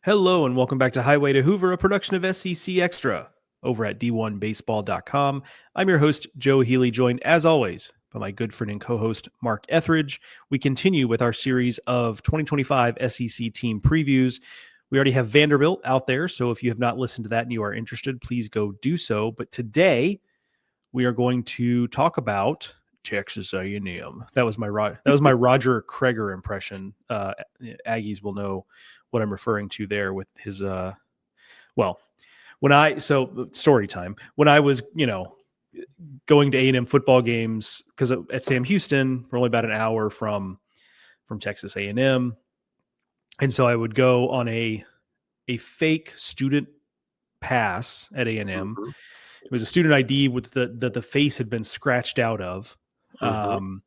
Hello and welcome back to Highway to Hoover, a production of SEC Extra over at D1Baseball.com. I'm your host, Joe Healy, joined as always by my good friend and co-host, Mark Etheridge. We continue with our series of 2025 SEC team previews. We already have Vanderbilt out there, so if you have not listened to that and you are interested, please go do so. But today we are going to talk about Texas A&M. That was my Roger Kreger impression. Aggies will know what I'm referring to there with his story time. When I was, going to A&M football games, because at Sam Houston, we're only about an hour from Texas A&M. And so I would go on a fake student pass at A&M. Mm-hmm. It was a student ID with the face had been scratched out of. Mm-hmm.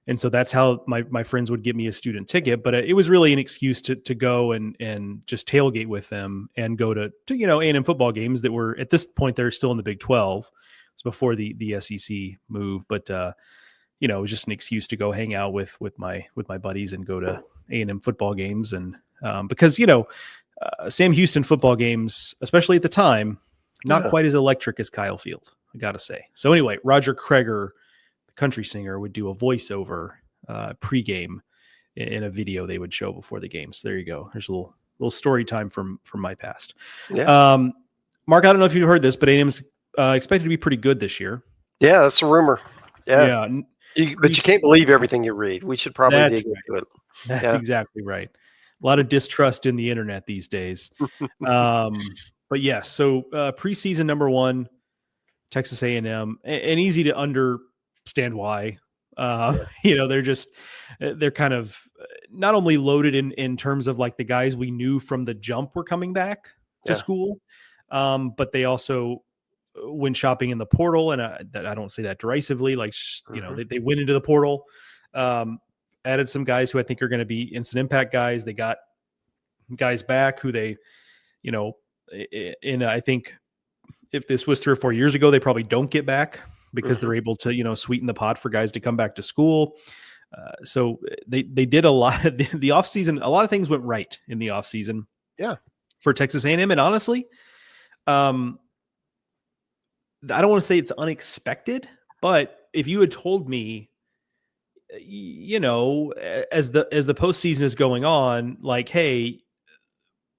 And so that's how my friends would get me a student ticket. But it was really an excuse to go and just tailgate with them and go to A&M football games that were, at this point, they're still in the Big 12. It's before the SEC move. But, it was just an excuse to go hang out with my buddies and go to A&M football games. And because, Sam Houston football games, especially at the time, not quite as electric as Kyle Field, I got to say. So anyway, Roger Kreger, country singer, would do a voiceover pregame in a video they would show before the game. So there you go. There's a little story time from my past. Yeah. Mark, I don't know if you've heard this, but A&M's expected to be pretty good this year. Yeah, that's a rumor. Yeah. But you can't believe everything you read. We should probably dig into it. That's exactly right. A lot of distrust in the internet these days. But yes, so preseason number one, Texas A&M, and easy to understand why. They're kind of not only loaded in terms of like the guys we knew from the jump were coming back to school, but they also went shopping in the portal, and I don't say that derisively. Like they went into the portal, added some guys who I think are going to be instant impact guys. They got guys back who they, I think if this was 3 or 4 years ago, they probably don't get back because they're able to, sweeten the pot for guys to come back to school. So they did a lot of the offseason. A lot of things went right in the offseason. Yeah. For Texas A&M. And honestly, I don't want to say it's unexpected, but if you had told me, as the postseason is going on, like, hey,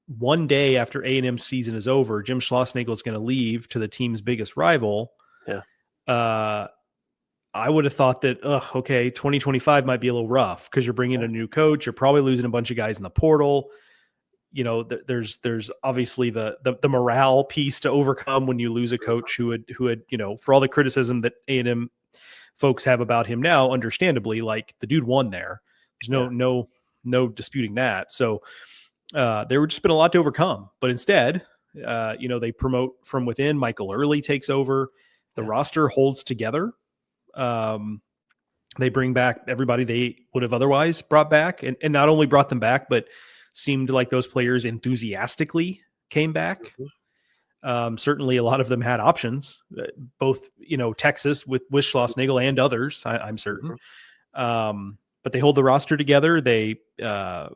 one day after A&M season is over, Jim Schlossnagle is going to leave to the team's biggest rival. Yeah. I would have thought that, 2025 might be a little rough because you're bringing a new coach. You're probably losing a bunch of guys in the portal. There's obviously the morale piece to overcome when you lose a coach who had, for all the criticism that A&M folks have about him now, understandably, like the dude won there. There's no disputing that. So there would just been a lot to overcome, but instead, they promote from within. Michael Early takes over. The roster holds together. They bring back everybody they would have otherwise brought back, and not only brought them back, but seemed like those players enthusiastically came back. Certainly a lot of them had options, both, Texas with Schlossnagle and others, I'm certain. But they hold the roster together. They, and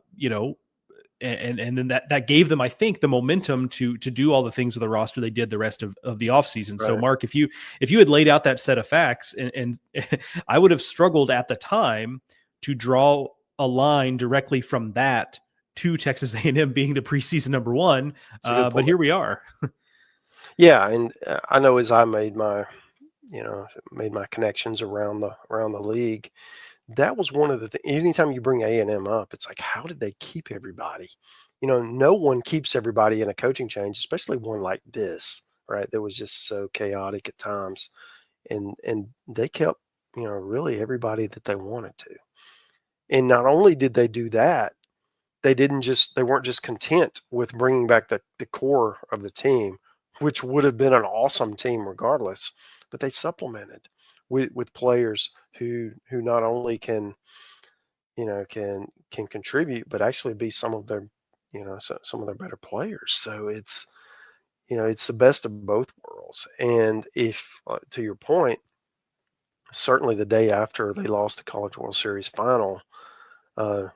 then that gave them, I think, the momentum to do all the things with the roster they did the rest of the offseason. Right. So, Mark, if you had laid out that set of facts, and I would have struggled at the time to draw a line directly from that to Texas A&M being the preseason number one, but here we are. Yeah, and I know as I made my connections around the league, that was one of the things. Anytime you bring A&M up, it's like, how did they keep everybody? No one keeps everybody in a coaching change, especially one like this, right? That was just so chaotic at times, and they kept really everybody that they wanted to. And not only did they do that, they weren't just content with bringing back the core of the team, which would have been an awesome team regardless, but they supplemented with players who not only can contribute, but actually be some of their some of their better players. So it's the best of both worlds. And if to your point, certainly the day after they lost the College World Series final,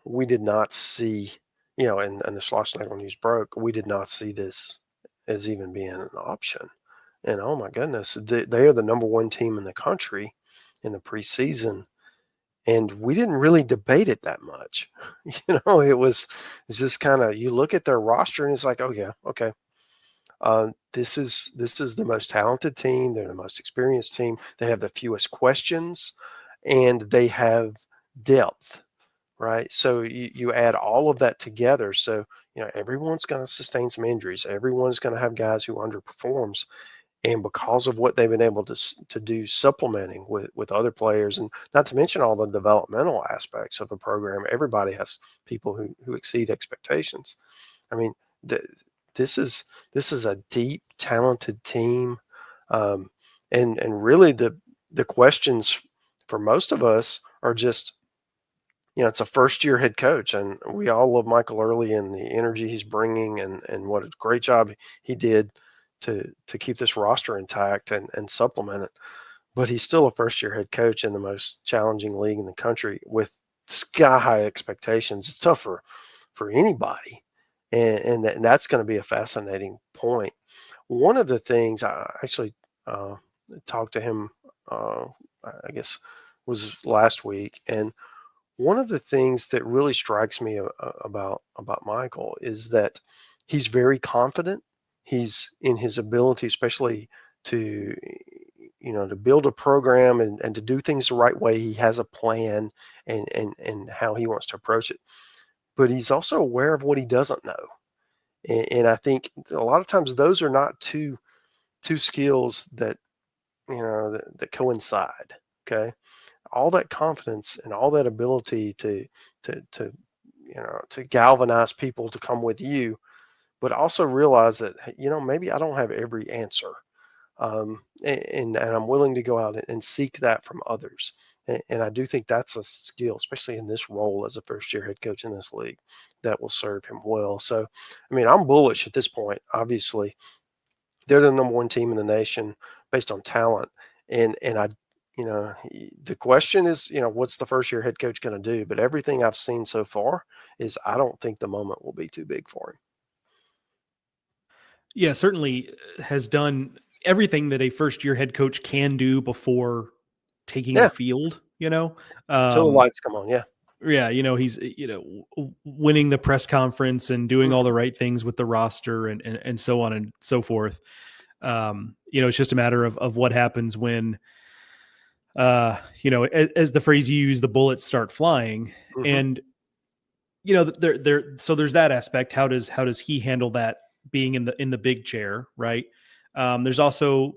we did not see and the Schlossnagle news broke, we did not see this as even being an option. And oh my goodness, they are the number one team in the country in the preseason. And we didn't really debate it that much. It's just kind of, you look at their roster and it's like, oh yeah, okay. This is the most talented team. They're the most experienced team. They have the fewest questions, and they have depth, right? So you add all of that together. So everyone's going to sustain some injuries. Everyone's going to have guys who underperforms, and because of what they've been able to do, supplementing with other players, and not to mention all the developmental aspects of the program, everybody has people who exceed expectations. I mean, the, this is a deep, talented team, and really the questions for most of us are just, it's a first year head coach, and we all love Michael Early and the energy he's bringing, and what a great job he did to keep this roster intact and supplement it. But he's still a first year head coach in the most challenging league in the country with sky high expectations. It's tough for anybody. And that's going to be a fascinating point. One of the things I actually talked to him, I guess, was last week, and one of the things that really strikes me about Michael is that he's very confident. He's in his ability, especially to to build a program and to do things the right way. He has a plan and how he wants to approach it, but he's also aware of what he doesn't know. And I think a lot of times those are not two skills that that coincide. Okay, all that confidence and all that ability to galvanize people to come with you, but also realize that maybe I don't have every answer, and I'm willing to go out and seek that from others. And I do think that's a skill, especially in this role as a first year head coach in this league, that will serve him well. So, I mean, I'm bullish at this point. Obviously, they're the number one team in the nation based on talent. And I, the question is, what's the first year head coach going to do? But everything I've seen so far is I don't think the moment will be too big for him. Yeah, certainly has done everything that a first year head coach can do before taking the field, Till the lights come on. Yeah. Yeah. He's, winning the press conference and doing all the right things with the roster and so on and so forth. It's just a matter of what happens when, as the phrase you use, the bullets start flying. And, so there's that aspect. How does he handle that being in the big chair? Right. There's also,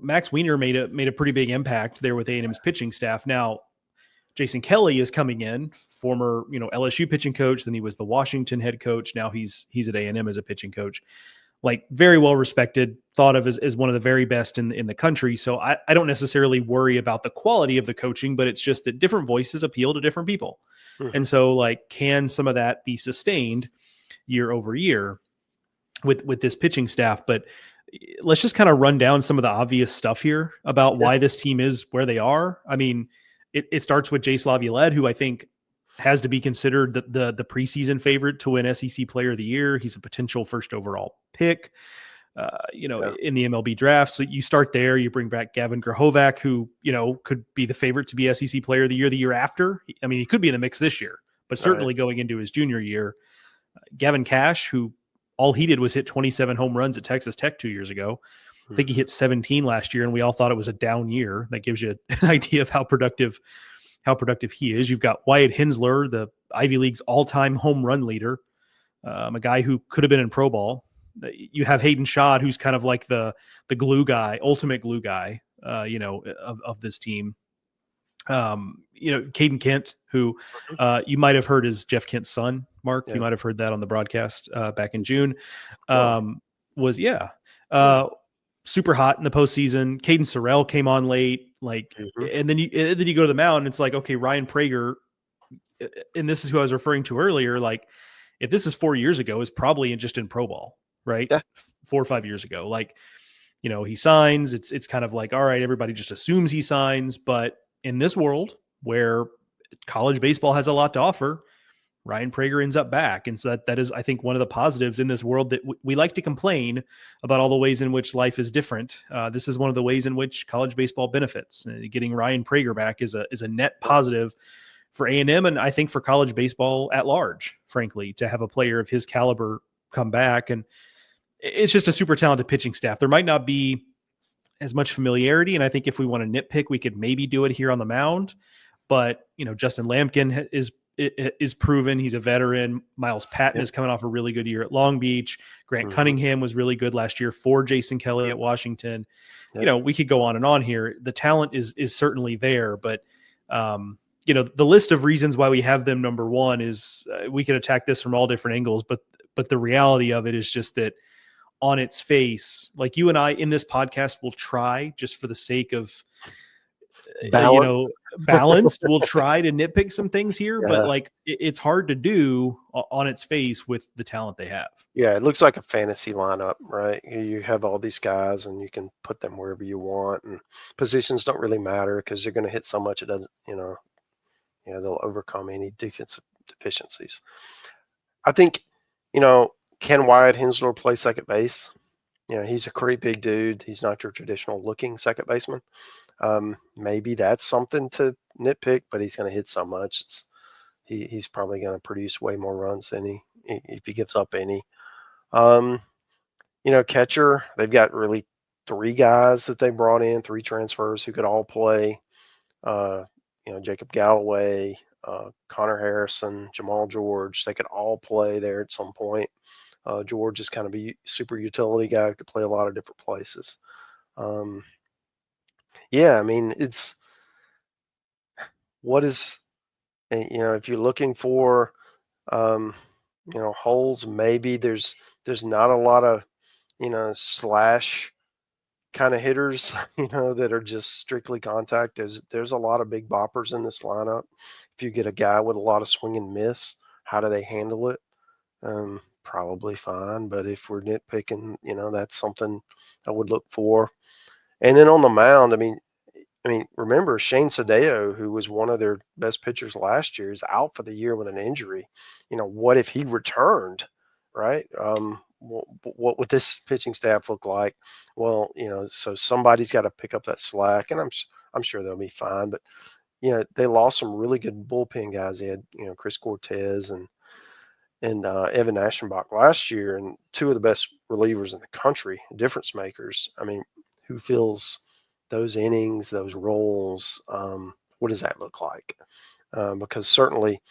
Max Wiener made a pretty big impact there with A&M's pitching staff. Now, Jason Kelly is coming in, former, LSU pitching coach. Then he was the Washington head coach. Now he's at A&M as a pitching coach, like very well respected, thought of as one of the very best in the country. So I don't necessarily worry about the quality of the coaching, but it's just that different voices appeal to different people. And so can some of that be sustained year over year with this pitching staff? But let's just kind of run down some of the obvious stuff here about why this team is where they are. I mean, it starts with Jace Laviolette, who I think has to be considered the preseason favorite to win SEC Player of the Year. He's a potential first overall pick, in the MLB draft. So you start there. You bring back Gavin Grahovac, who could be the favorite to be SEC Player of the year after. I mean, he could be in the mix this year, but certainly going into his junior year. Gavin Cash, who all he did was hit 27 home runs at Texas Tech 2 years ago. I think he hit 17 last year, and we all thought it was a down year. That gives you an idea of how productive he is. You've got Wyatt Hensler, the Ivy League's all-time home run leader, a guy who could have been in pro ball. You have Hayden Schott, who's kind of like the glue guy, ultimate glue guy, of this team. Caden Kent, who you might have heard is Jeff Kent's son, Mark. You might have heard that on the broadcast back in June. Super hot in the postseason. Caden Sorrell came on late, and then you go to the mound, and it's like, okay, Ryan Prager, and this is who I was referring to earlier. Like, if this is 4 years ago, is probably just in pro ball, right? Yeah. 4 or 5 years ago, he signs. It's kind of like, all right, everybody just assumes he signs, but in this world where college baseball has a lot to offer, Ryan Prager ends up back. And so that is, I think, one of the positives in this world that we like to complain about all the ways in which life is different. This is one of the ways in which college baseball benefits. Getting Ryan Prager back is a net positive for A&M, and I think for college baseball at large, frankly, to have a player of his caliber come back. And it's just a super talented pitching staff. There might not be as much familiarity, and I think if we want to nitpick, we could maybe do it here on the mound. But, Justin Lampkin is proven. He's a veteran. Miles Patton is coming off a really good year at Long Beach. Grant Cunningham was really good last year for Jason Kelly at Washington. We could go on and on here. The talent is certainly there, but the list of reasons why we have them number one is we could attack this from all different angles, but the reality of it is just that on its face, like you and I in this podcast will try, just for the sake of balanced, we'll try to nitpick some things here, but like it's hard to do on its face with the talent they have. Yeah, it looks like a fantasy lineup, right? You have all these guys and you can put them wherever you want, and positions don't really matter because they're going to hit so much it doesn't, they'll overcome any defensive deficiencies. I think, can Wyatt Hensler play second base? He's a pretty big dude. He's not your traditional looking second baseman. Maybe that's something to nitpick, but he's going to hit so much. He's probably going to produce way more runs than if he gives up any. Catcher, they've got really three guys that they brought in, three transfers who could all play. Jacob Galloway, Connor Harrison, Jamal George, they could all play there at some point. George is kind of a super utility guy who could play a lot of different places. It's what is, if you're looking for, holes, maybe there's not a lot of, slash kind of hitters, that are just strictly contact. There's a lot of big boppers in this lineup. If you get a guy with a lot of swing and miss, how do they handle it? Probably fine. But if we're nitpicking, that's something I would look for. And then on the mound, I mean, remember Shane Sadeo, who was one of their best pitchers last year, is out for the year with an injury. What if he returned, right? What would this pitching staff look like? Well, so somebody's got to pick up that slack, and I'm sure they'll be fine. But they lost some really good bullpen guys. They had Chris Cortez and Evan Aschenbach last year, and two of the best relievers in the country, difference makers. I mean, who fills those innings, those roles? What does that look like? Because certainly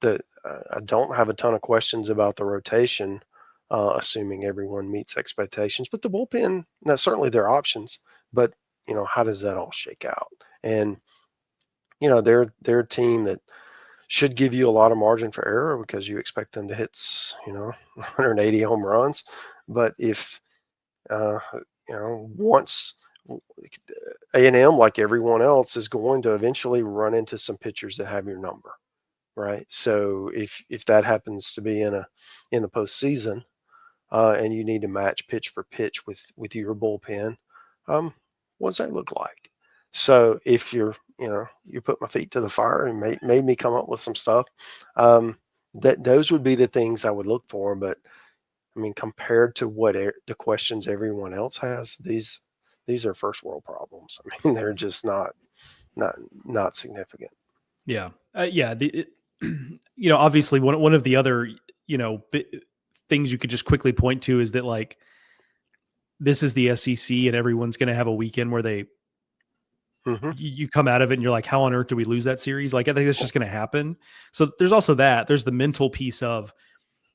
I don't have a ton of questions about the rotation, assuming everyone meets expectations. But the bullpen, now certainly there are options, but how does that all shake out? And they're a team that should give you a lot of margin for error because you expect them to hit 180 home runs. But if once A&M, like everyone else, is going to eventually run into some pitchers that have your number, right? So if that happens to be in the postseason, and you need to match pitch for pitch with your bullpen, what does that look like? So if you put my feet to the fire and made me come up with some stuff, that those would be the things I would look for. But I mean, compared to what the questions everyone else has, these are first world problems. I mean, they're just not significant. Yeah. Obviously one of the other, things you could just quickly point to is that, like, this is the SEC and everyone's going to have a weekend where you come out of it and you're like, how on earth do we lose that series? Like, I think that's just going to happen. So there's also there's the mental piece of,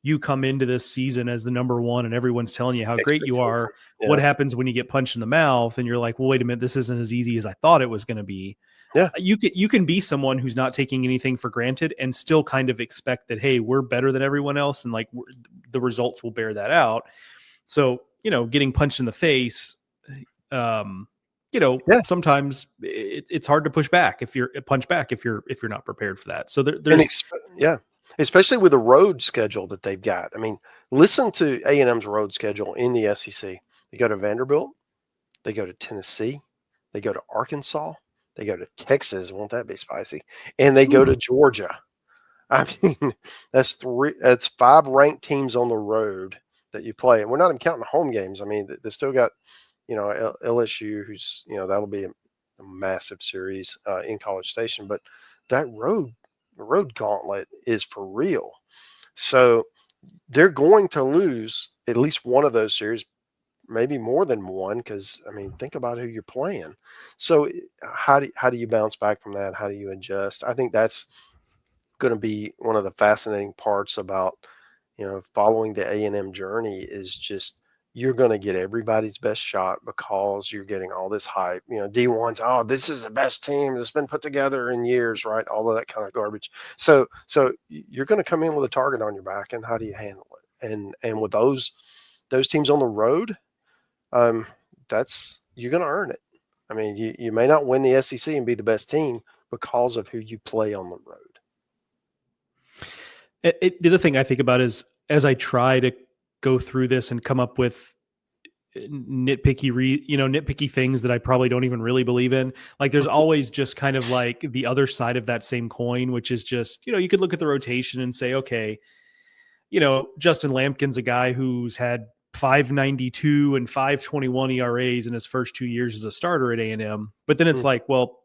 you come into this season as the number one and everyone's telling you how great you are. Yeah. What happens when you get punched in the mouth and you're like, well, wait a minute, this isn't as easy as I thought it was going to be. Yeah. You can be someone who's not taking anything for granted and still kind of expect that, hey, we're better than everyone else. And like, the results will bear that out. So, getting punched in the face, sometimes it's hard to push back if you're not prepared for that. So there's especially with the road schedule that they've got. I mean, listen to A&M's road schedule in the SEC. They go to Vanderbilt, they go to Tennessee, they go to Arkansas, they go to Texas. Won't that be spicy? And they go to Georgia. I mean, that's 5 ranked teams on the road that you play. And we're not even counting the home games. I mean, they still got, LSU, who's, that'll be a massive series in College Station. But that road gauntlet is for real. So they're going to lose at least one of those series, maybe more than one, because I mean, think about who you're playing. So how do you bounce back from that? How do you adjust? I think that's going to be one of the fascinating parts about following the A&M journey is just you're going to get everybody's best shot because you're getting all this hype. D1's, oh, this is the best team that's been put together in years, right? All of that kind of garbage. So you're going to come in with a target on your back, and how do you handle it? And with those teams on the road, you're going to earn it. I mean, you may not win the SEC and be the best team because of who you play on the road. The other thing I think about is as I try to go through this and come up with nitpicky things that I probably don't even really believe in. Like there's always just kind of like the other side of that same coin, which is just, you could look at the rotation and say, okay, Justin Lampkin's a guy who's had 5.92 and 5.21 ERAs in his first 2 years as a starter at A&M. But then it's like, well,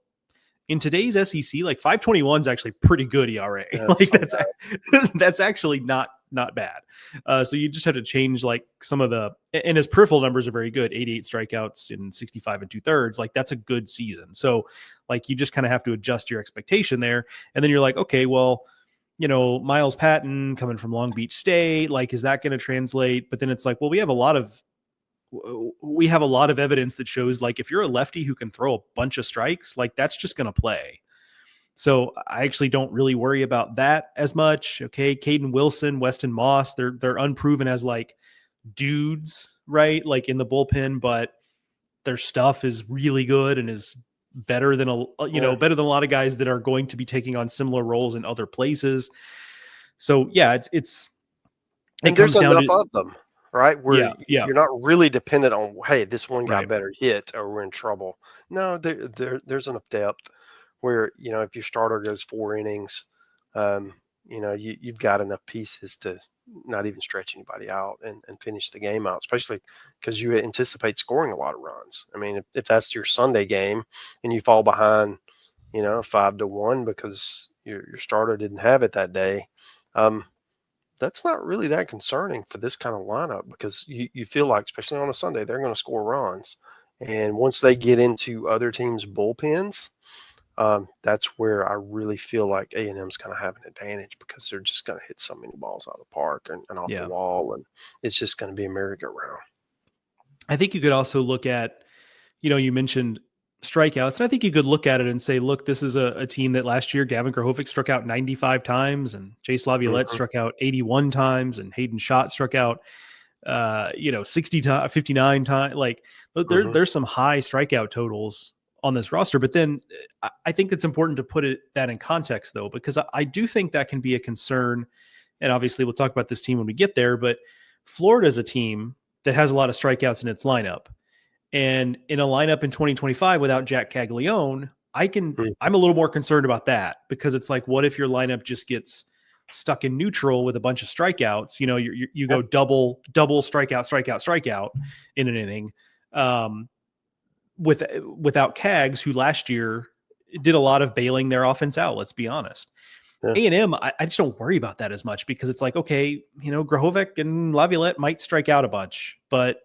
in today's SEC, like 5.21 is actually pretty good ERA. That's actually not bad. So you just have to change like some of the, and his peripheral numbers are very good. 88 strikeouts in 65 and 2/3. Like that's a good season. So like you just kind of have to adjust your expectation there. And then you're like, okay, well, Miles Patton coming from Long Beach State, like, is that going to translate? But then it's like, well, we have a lot of evidence that shows like if you're a lefty who can throw a bunch of strikes, like that's just going to play. So I actually don't really worry about that as much. Okay. Caden Wilson, Weston Moss, they're unproven as like dudes, right? Like in the bullpen, but their stuff is really good and is better than better than a lot of guys that are going to be taking on similar roles in other places. So yeah, and there's enough of them, right? Where you're not really dependent on, hey, this one guy better hit or we're in trouble. No, there's enough depth where, if your starter goes 4 innings, you've got enough pieces to not even stretch anybody out and finish the game out, especially because you anticipate scoring a lot of runs. I mean, if that's your Sunday game and you fall behind, 5-1 because your starter didn't have it that day, that's not really that concerning for this kind of lineup because you feel like, especially on a Sunday, they're going to score runs. And once they get into other teams' bullpens, that's where I really feel like A&M's going to have an advantage because they're just going to hit so many balls out of the park and off the wall, and it's just going to be a merry-go-round. I think you could also look at, you mentioned strikeouts, and I think you could look at it and say, look, this is a team that last year Gavin Krahovic struck out 95 times and Chase Laviolette struck out 81 times and Hayden Schott struck out 59 times. Like there's some high strikeout totals on this roster. But then I think it's important to put that in context, though, because I do think that can be a concern. And obviously, we'll talk about this team when we get there. But Florida is a team that has a lot of strikeouts in its lineup. And in a lineup in 2025 without Jack Caglione, I'm a little more concerned about that because it's like, what if your lineup just gets stuck in neutral with a bunch of strikeouts? You go double strikeout in an inning. Without Cags, who last year did a lot of bailing their offense out, let's be honest. A&M, I just don't worry about that as much because it's like, okay, Grahovic and Laviolette might strike out a bunch, but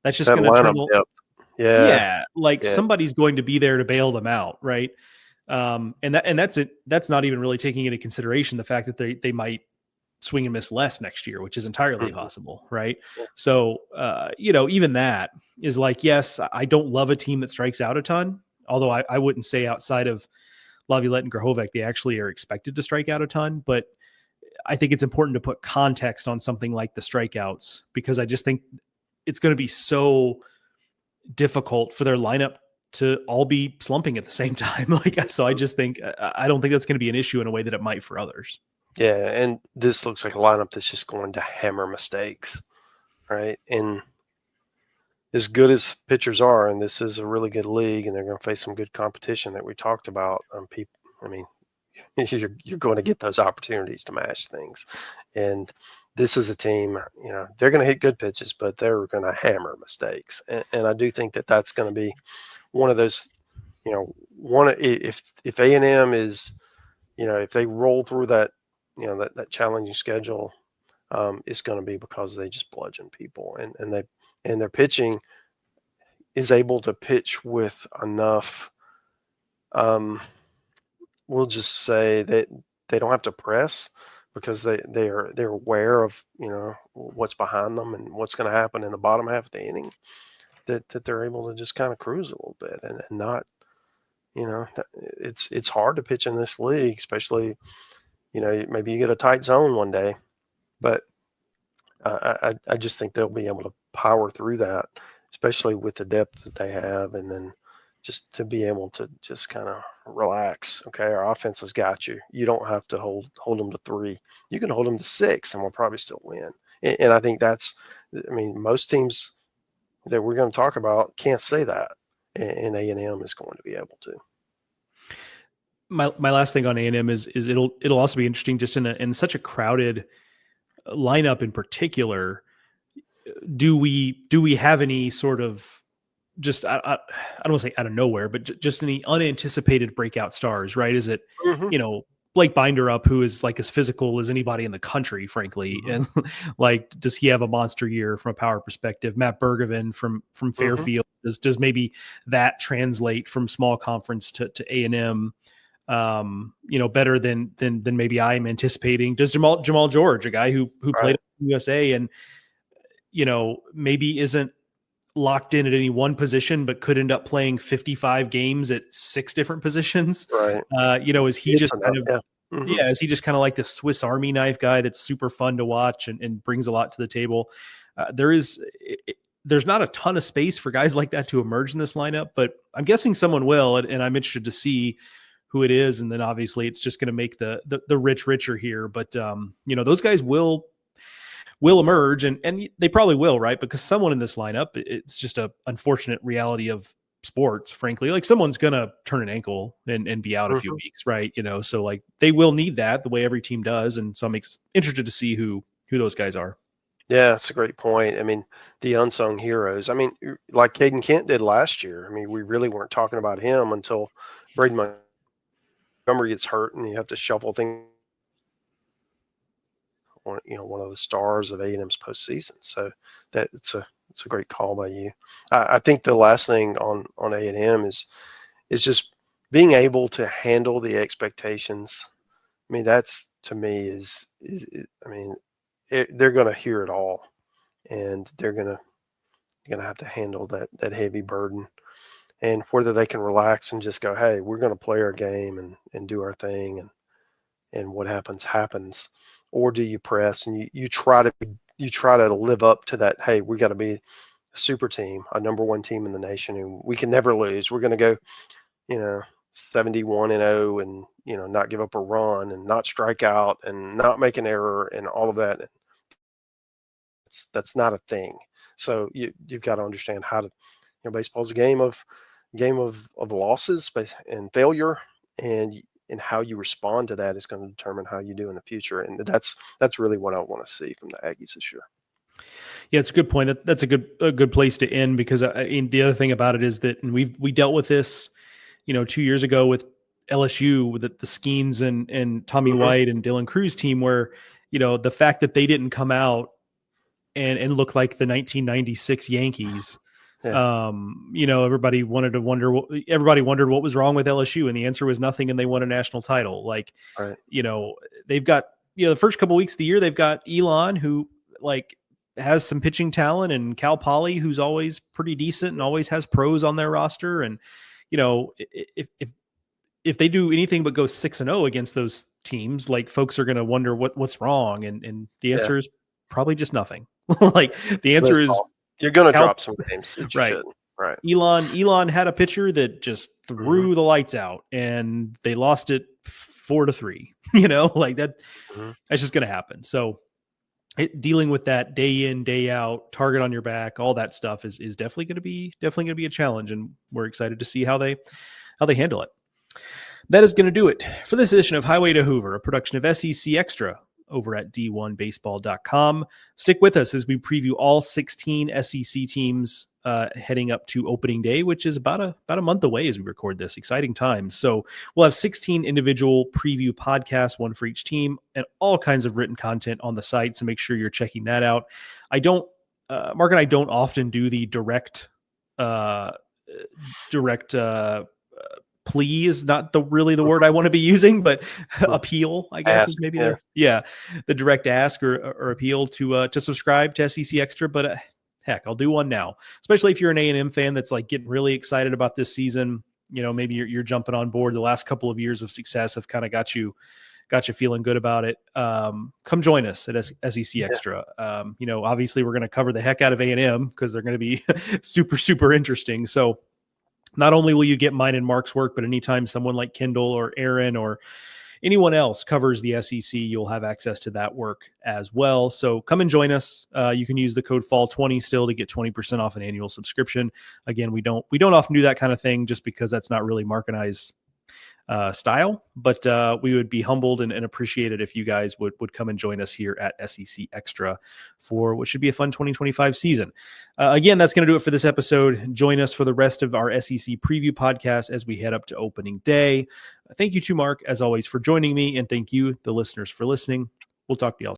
that's just going to turn somebody's going to be there to bail them out, right? And that's it. That's not even really taking into consideration the fact that they might swing and miss less next year, which is entirely possible, right? So, even that is like, yes, I don't love a team that strikes out a ton, although I wouldn't say outside of Laviolette and Grahovic, they actually are expected to strike out a ton, but I think it's important to put context on something like the strikeouts because I just think it's going to be so difficult for their lineup to all be slumping at the same time. So I just think, I don't think that's going to be an issue in a way that it might for others. Yeah, and this looks like a lineup that's just going to hammer mistakes, right? And as good as pitchers are, and this is a really good league, and they're going to face some good competition that we talked about. you're going to get those opportunities to mash things. And this is a team, they're going to hit good pitches, but they're going to hammer mistakes. And I do think that that's going to be one of those, if A&M is, if they roll through that, that challenging schedule, it's going to be because they just bludgeon people, and their pitching is able to pitch with enough. We'll just say that they don't have to press because they're aware of what's behind them and what's going to happen in the bottom half of the inning. That they're able to just kind of cruise a little bit and not, it's hard to pitch in this league, especially maybe you get a tight zone one day, but I just think they'll be able to power through that, especially with the depth that they have, and then just to be able to just kind of relax. Okay, our offense has got you. You don't have to hold them to 3. You can hold them to 6, and we'll probably still win. And I think most teams that we're going to talk about can't say that, and A&M is going to be able to. My last thing on A&M is it'll also be interesting just in such a crowded lineup in particular. Do we have any sort of just I don't want to say out of nowhere, but just any unanticipated breakout stars, right? Is it Blake Binderup, who is like as physical as anybody in the country, frankly, and like does he have a monster year from a power perspective? Matt Bergevin from Fairfield, does maybe that translate from small conference to A&M? Better than maybe I'm anticipating. Does Jamal George, a guy who played in the USA and maybe isn't locked in at any one position, but could end up playing 55 games at 6 different positions. Right. Is he just kind of, is he just kind of like this Swiss Army knife guy that's super fun to watch and brings a lot to the table? There's not a ton of space for guys like that to emerge in this lineup, but I'm guessing someone will, and I'm interested to see who it is. And then obviously it's just going to make the rich richer here, but those guys will emerge, and they probably will, right? Because someone in this lineup, it's just a unfortunate reality of sports, frankly. Like someone's gonna turn an ankle and be out a few weeks, right? So like they will need that the way every team does, and so I'm interested to see who those guys are. Yeah, that's a great point. The unsung heroes. Like Caden Kent did last year. We really weren't talking about him until Braden Montgomery gets hurt, and you have to shuffle things. One of the stars of A&M's postseason. So that it's a great call by you. I think the last thing on A&M is just being able to handle the expectations. That's to me they're going to hear it all, and they're going to have to handle that heavy burden, and whether they can relax and just go, hey, we're going to play our game and do our thing, and what happens. Or do you press and you try to live up to that? Hey, we got to be a super team, a number 1 team in the nation, and we can never lose. We're going to go, 71-0, and not give up a run and not strike out and not make an error and all of that. That's not a thing. So you've got to understand how to. Baseball's a game of losses and failure, and how you respond to that is going to determine how you do in the future. And that's really what I want to see from the Aggies this year. Yeah, it's a good point. That's a good place to end, because the other thing about it is that, and we dealt with this, 2 years ago with LSU, with the Skeens and Tommy White and Dylan Cruz team, where, the fact that they didn't come out and look like the 1996 Yankees. Yeah. Everybody wondered what was wrong with LSU, and the answer was nothing, and they won a national title. Like, right. They've got, the first couple of weeks of the year, they've got Elon, who like has some pitching talent, and Cal Poly, who's always pretty decent and always has pros on their roster. And, if they do anything but go 6-0 against those teams, like folks are going to wonder what's wrong. And the answer is probably just nothing. Like the answer is, you're going to drop some games. Right. Right. Elon had a pitcher that just threw the lights out, and they lost it 4-3, like that. That's just going to happen. So dealing with that day in, day out, target on your back, all that stuff is definitely going to be a challenge. And we're excited to see how they handle it. That is going to do it for this edition of Highway to Hoover, a production of SEC Extra over at d1baseball.com. Stick with us as we preview all 16 SEC teams heading up to opening day, which is about a month away as we record this. Exciting times. So we'll have 16 individual preview podcasts, one for each team, and all kinds of written content on the site. So make sure you're checking that out. Mark and I don't often do the direct plea is not really the word I want to be using, but appeal, I guess, is maybe the direct ask or appeal to subscribe to SEC Extra. But heck, I'll do one now, especially if you're an A&M fan that's like getting really excited about this season. You know, maybe you're jumping on board. The last couple of years of success have kind of got you feeling good about it. Come join us at SEC Extra. You know, obviously we're going to cover the heck out of A&M because they're going to be super, super interesting. So not only will you get mine and Mark's work, but anytime someone like Kendall or Aaron or anyone else covers the SEC, you'll have access to that work as well. So come and join us. You can use the code FALL20 still to get 20% off an annual subscription. Again, we don't often do that kind of thing just because that's not really Mark and I's style, but we would be humbled and appreciated if you guys would come and join us here at SEC Extra for what should be a fun 2025 season. Again, that's going to do it for this episode. Join us for the rest of our SEC preview podcast as we head up to opening day. Thank you to Mark, as always, for joining me, and thank you, the listeners, for listening. We'll talk to y'all